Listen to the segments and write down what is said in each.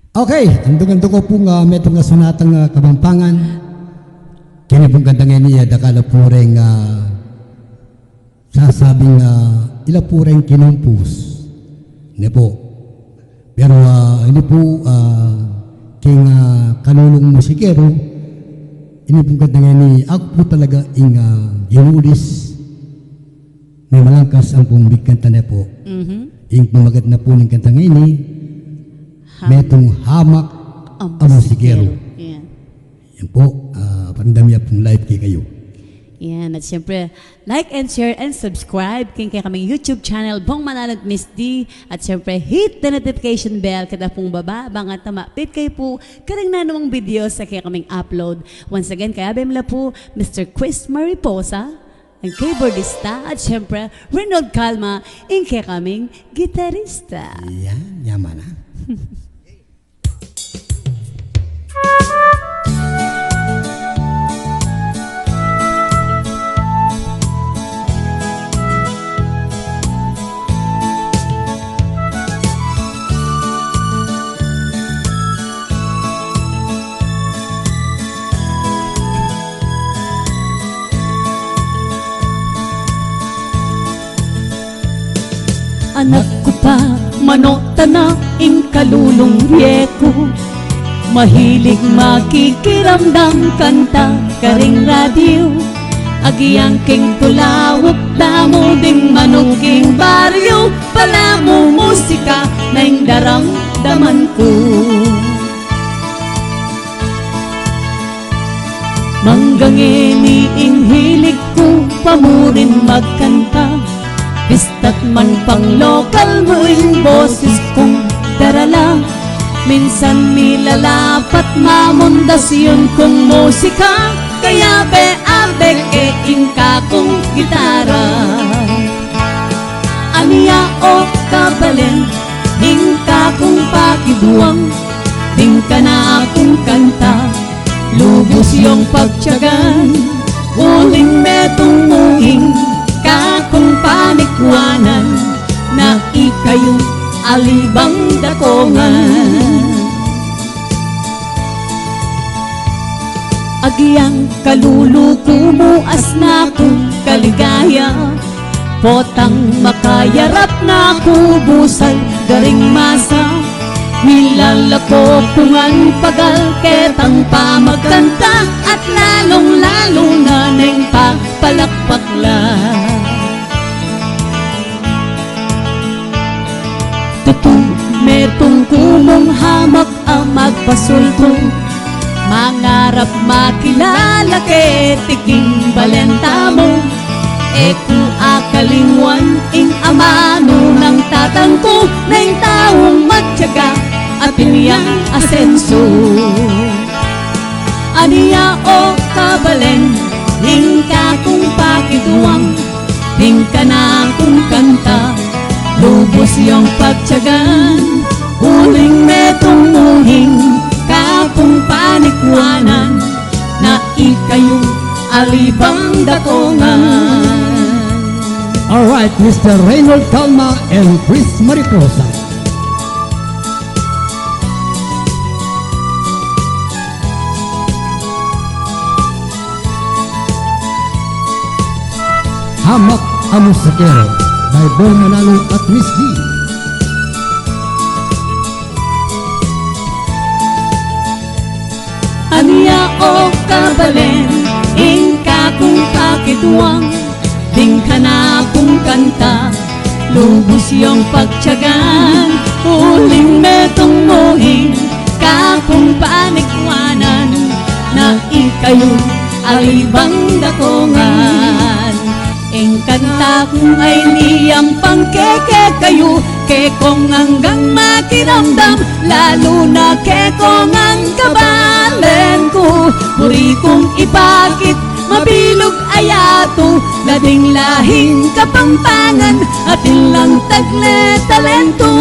Okay, tuntungan ko po nga metong nga sunatang kabampangan. Kini pong gandang niya dakala po rin sasabing ila po rin kinumpus. Hindi po. Pero hindi po king kanulong musikero. Ini pong gandang ni ako po talaga ginulis. May malangkas ang pong bigkanta na po. Ing pamagat na po ng kantang ini. Metong hamak ang musikero. Yan. Yan po, pandamya pong live kayo. Yan, at siyempre, like and share and subscribe kay kaming YouTube channel, Bong Manalog Miss D. At siyempre, hit the notification bell kada pong baba, bangat na ma-update kayo po karang nanawang videos sa kaya kaming upload. Once again, kaya bemla po, Mr. Chris Mariposa, ang keyboardista, at siyempre, Reynold Calma, ang kaya kaming gitarista. Yan, yaman na. Anak ko pa, manota na ing kalulong rieko. Mahilig makikiramdam kanta karing radyo. Agiyang king tulawok damo ding manuging baryo. Pala mo musika na ing daramdaman ko. Manggangini ing hilig ko pamurin magkanta. Bista't man pang lokal mo yung boses kong darala. Minsan milalapat mamundas yun kong musika. Kaya be-abek ingka kong gitara. Aniya o kabalen, ingka kong pakibuwang. Dingka na akong kanta, lubos yung pagtyagan. Uling metong muing kakong panikwanan na ikayong alibang dakongan. Agiyang kaluluko mo asna kong kaligaya. Potang makayarap na kubusal garing masa. Nilalako kungan pagal ketang pamagkanta. At lalong-lalo na neng papalakpakla. Tutong metong kumong hamak ang magpasulto. Mangarap makilala tiking balenta mo. E kung akalingwan ing amano ng tatang ko. Na yung taong magtyaga at iniyang asenso. Aniya o kabalen, ingka kong pakituwang. Tingka na akong kanta, lubos yung pagtyagan. Uling metong muhing kakong panikwanan. Na ikayong alibang dakongan. Alright, Mr. Reynold Calma and Chris Mariposa. Hamak ang musikero by Bong Manalog at Miss D. Aniya o kabalen, ingka kong pakituwang. Dingka na akong kanta, lubos yung pagtyagan. Uling metong muhing kakong panikwanan. Na ikayong alibang dakongan. Ing kanta kong ay niyang pangkeke kayo. Kekong hanggang makiramdam, lalo na kekong ang kabalen ko. Puri kong ipakit, mabilog ayato. Lading lahing kapampangan, atin lang tagle talento.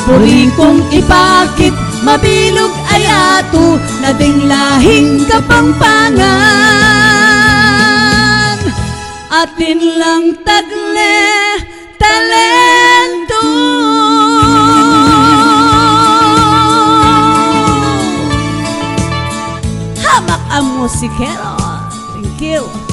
Puri kong ipakit, mabilog ayato. Lading lahing kapampangan, atin lang tagle talento. musikero. Thank you.